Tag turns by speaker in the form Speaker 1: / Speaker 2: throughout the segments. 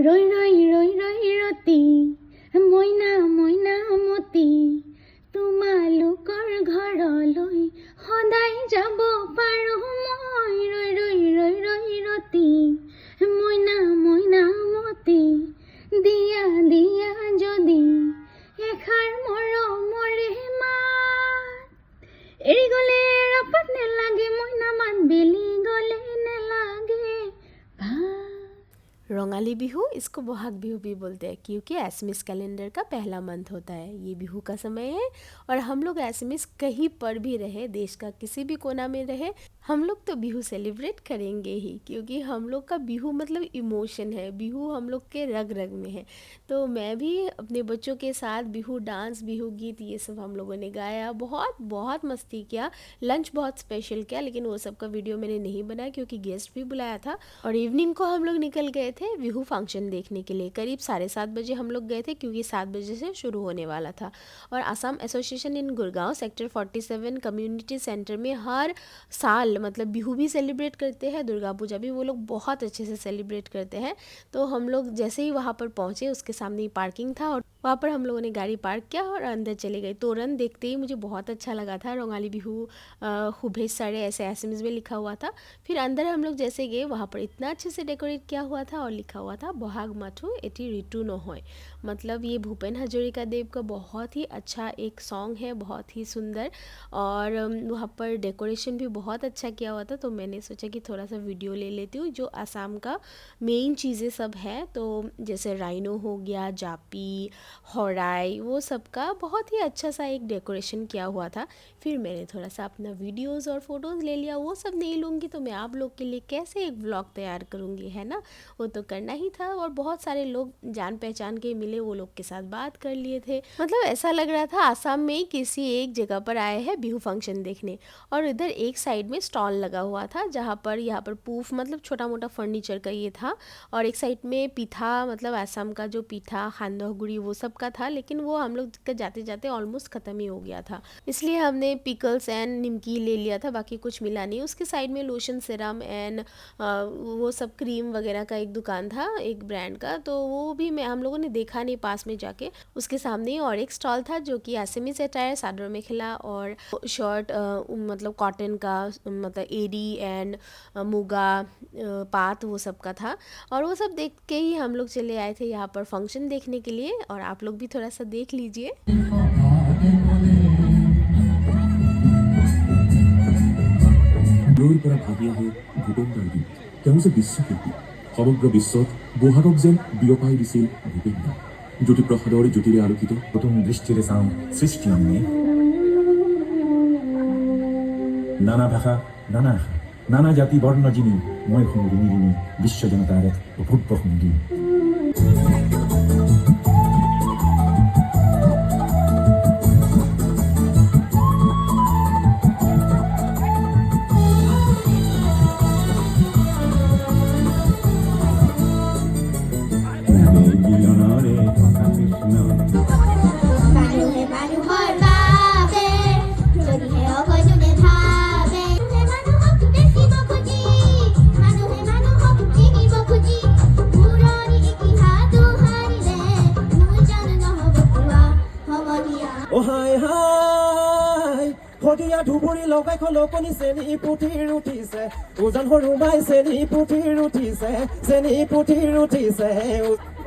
Speaker 1: ৰৈ ৰৈ ৰৈ ৰৈ ৰতি মইনা মইনা মতি তোমালোকৰ ঘৰলৈ সদায় যাব পাৰোঁ মই ৰৈ ৰৈ ৰৈ ৰৈ ৰতি মইনা মইনা মতি দিয়া দিয়া যদি এষাৰ মৰমৰে মাত এৰি গ'লে ৰপাত নেলাগে মইনা মাত বেলি গ'লে নেলাগে ভাত।
Speaker 2: रंगाली बिहू इसको बोहाग बिहू भी बोलते हैं क्योंकि एसएमएस कैलेंडर का पहला मंथ होता है। ये बिहू का समय है और हम लोग एसएमएस कहीं पर भी रहे, देश का किसी भी कोना में रहे, हम लोग तो बिहू सेलिब्रेट करेंगे ही क्योंकि हम लोग का बिहू मतलब इमोशन है, बिहू हम लोग के रग रग में है। तो मैं भी अपने बच्चों के साथ बिहू डांस, बिहू गीत ये सब हम लोगों ने गाया, बहुत बहुत मस्ती किया, लंच बहुत स्पेशल किया, लेकिन वो सब का वीडियो मैंने नहीं बनाया क्योंकि गेस्ट भी बुलाया था। और इवनिंग को हम लोग निकल गए थे बिहू फंक्शन देखने के लिए। करीब 7:30 बजे हम लोग गए थे क्योंकि 7 बजे से शुरू होने वाला था। और Assam association in Gurgaon sector 47 community centre में हर साल मतलब बिहू भी सेलिब्रेट करते हैं, दुर्गा पूजा भी वो लोग बहुत अच्छे से सेलिब्रेट करते हैं। तो हम लोग जैसे ही वहाँ पर पहुँचे उसके सामने ही पार्किंग था और वहाँ पर हम लोगों ने गाड़ी पार्क किया और अंदर चले गए। तोरण देखते ही मुझे बहुत अच्छा लगा था, रंगाली बिहू हुभेज साड़े ऐसे एसएमएस में लिखा हुआ था। फिर अंदर हम लोग जैसे गए वहाँ पर इतना अच्छे से डेकोरेट किया हुआ था और लिखा हुआ था बहाग माथु एटी ऋतु नहोय, मतलब ये भूपेन हजरिका देव का बहुत ही अच्छा एक सॉन्ग है, बहुत ही सुंदर। और वहाँ पर डेकोरेशन भी बहुत अच्छा किया हुआ था। तो मैंने सोचा कि थोड़ा सा वीडियो ले लेती हूँ। जो आसाम का मेन चीज़ें सब है, तो जैसे राइनो हो गया, जापी, होराई, वो सब का बहुत ही अच्छा सा एक डेकोरेशन किया हुआ था। फिर मैंने थोड़ा सा अपना वीडियोस और फोटोज़ ले लिया। वो सब नहीं लूँगी तो मैं आप लोग के लिए कैसे एक व्लॉग तैयार करूँगी, है ना, वो तो करना ही था। और बहुत सारे लोग जान पहचान के मिले, वो लोग के साथ बात कर लिए थे। मतलब ऐसा लग रहा था आसाम में किसी एक जगह पर आए हैं बिहू फंक्शन देखने। और इधर एक साइड में स्टॉल लगा हुआ था जहाँ पर यहाँ पर पूफ मतलब छोटा मोटा फर्नीचर का ये था, और एक साइड में पीठा मतलब आसाम का जो पीठा खांदहगुड़ी वो सब का था, लेकिन वो हम लोग का जाते जाते ऑलमोस्ट ख़त्म ही हो गया था, इसलिए हमने पिकल्स एंड निमकी ले लिया था, बाकी कुछ मिला नहीं। उसके साइड में लोशन सिरम एंड वो सब क्रीम वगैरह का एक दुकान था एक ब्रांड का, तो वो भी मैं हम लोगों ने देखा नहीं पास में जाके। उसके सामने और एक स्टॉल था जो कि एसएमएस अटायर सादर मेखला और शर्ट मतलब कॉटन का मतलब एडी एंड मुगा पात वो सब का था। और वो सब देख के ही हम लोग चले आए थे यहाँ पर फंक्शन देखने के लिए, और आप लोग भी थोड़ा सा देख लीजिए।
Speaker 3: সমগ্ৰ বিশ্বত বহাগক যেন বিয়পাই দিছিল ভূপেন দা। জ্যোতিপ্ৰসাদৰ জ্যোতিৰে আলোকিত নতুন দৃষ্টিৰে চাওঁ সৃষ্টি আমি নানা ভাষা নানা আশা নানা জাতি বৰ্ণ যিনি মই শুনো ঋণী ঋণী বিশ্ব জনতাৰ এক অভূত সংগী।
Speaker 4: ফটিয়া ধুবুৰী লগাই খলকনি চেনি পুঠিৰ উঠিছে উজান সৰুমাই চেনি পুঠিৰ উঠিছে চেনি পুঠিৰ উঠিছে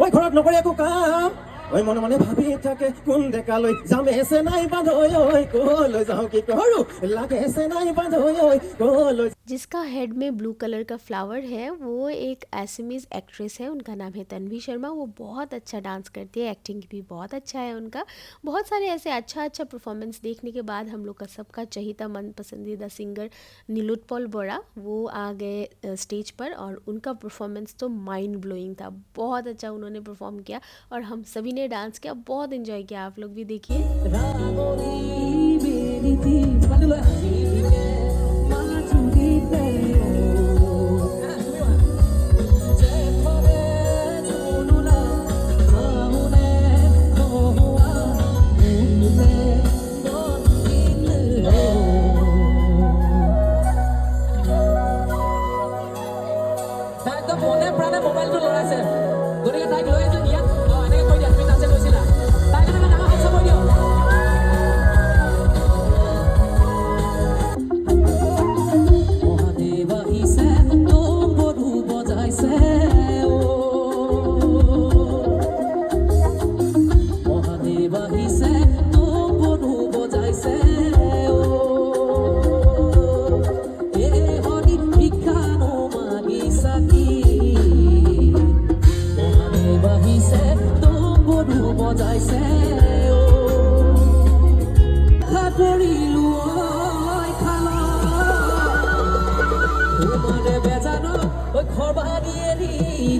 Speaker 4: ঐ ঘৰত নকৰে একো কাম ঐ মনে মনে ভাবি থাকে কোন ডেকালৈ যামে আছে নাই বান্ধৈ ঐ কলৈ যাওঁ কি কৰো লাগে আছে নাই বান্ধৈ ঐ কলৈ।
Speaker 2: जिसका हेड में ब्लू कलर का फ्लावर है वो एक एसएमएस एक्ट्रेस है, उनका नाम है तन्वी शर्मा। वो बहुत अच्छा डांस करती है, एक्टिंग भी बहुत अच्छा है उनका। बहुत सारे ऐसे अच्छा परफॉर्मेंस देखने के बाद हम लोग का सबका चहीता मन पसंदीदा सिंगर नीलोत्पल बोरा वो आ गए स्टेज पर, और उनका परफॉर्मेंस तो माइंड ब्लोइंग था, बहुत अच्छा उन्होंने परफॉर्म किया और हम सभी ने डांस किया, बहुत इन्जॉय किया। आप लोग भी देखिए।
Speaker 5: মনে প্ৰাণে মোবাইলটো লৰাইছে, গতিকে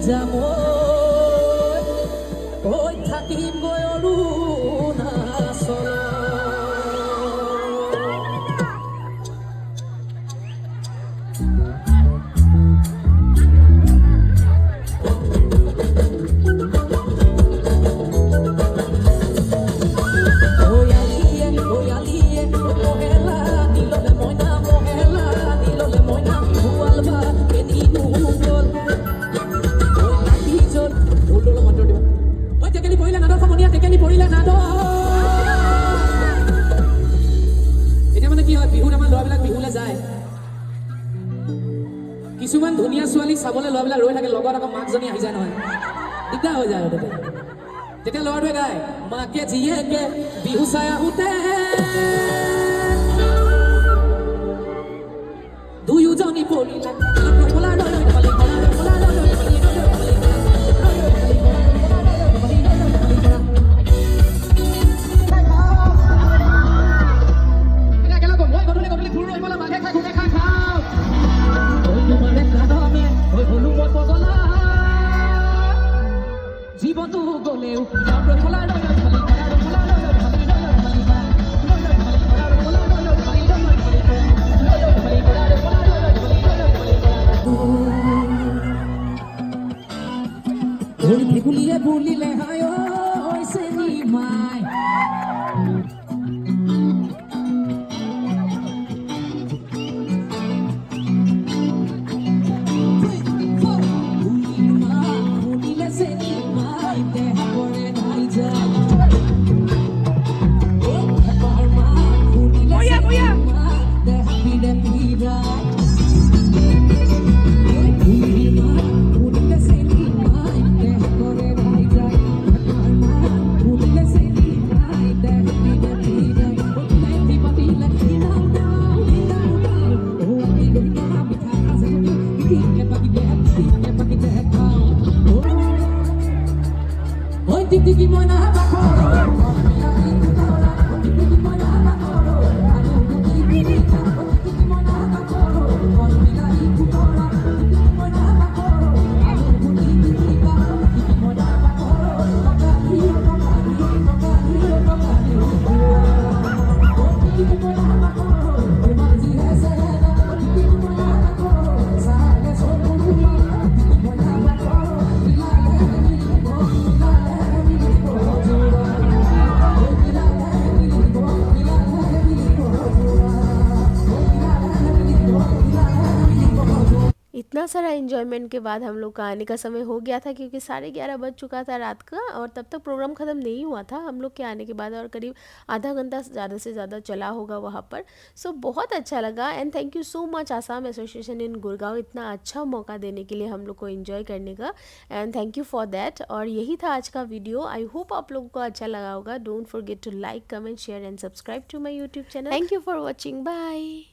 Speaker 5: যাম ঐ থাকিম গৈ অৰুণাচল কিছুমান ধুনীয়া ছোৱালী চাবলৈ ল'ৰাবিলাক ৰৈ থাকে লগত আকৌ মাকজনী আহি যায় নহয় দিগদাৰ হৈ যায় তেতিয়া ল'ৰাটোৱে গায় মাকে জীয়েকে বিহু চাই আহোঁতে দুয়োজনী পৰিলে জীবনটো গলেও ভেকুলিয়ে বুলিলে হায় হৈছে নিমাই Tiki moina bakoro
Speaker 2: इतना सारा इन्जॉयमेंट के बाद हम लोग का आने का समय हो गया था क्योंकि 11:30 बज चुका था रात का और तब तक प्रोग्राम ख़त्म नहीं हुआ था हम लोग के आने के बाद और करीब आधा घंटा ज़्यादा से ज़्यादा चला होगा वहाँ पर। सो बहुत अच्छा लगा and thank you so much Assam association in Gurgaon इतना अच्छा मौका देने के लिए हम लोग को एंजॉय करने का and thank you for that. और यही था आज का वीडियो। आई होप आप लोगों को अच्छा लगा होगा। Don't forget to like comment share and subscribe to my YouTube channel. Thank you for watching. Bye.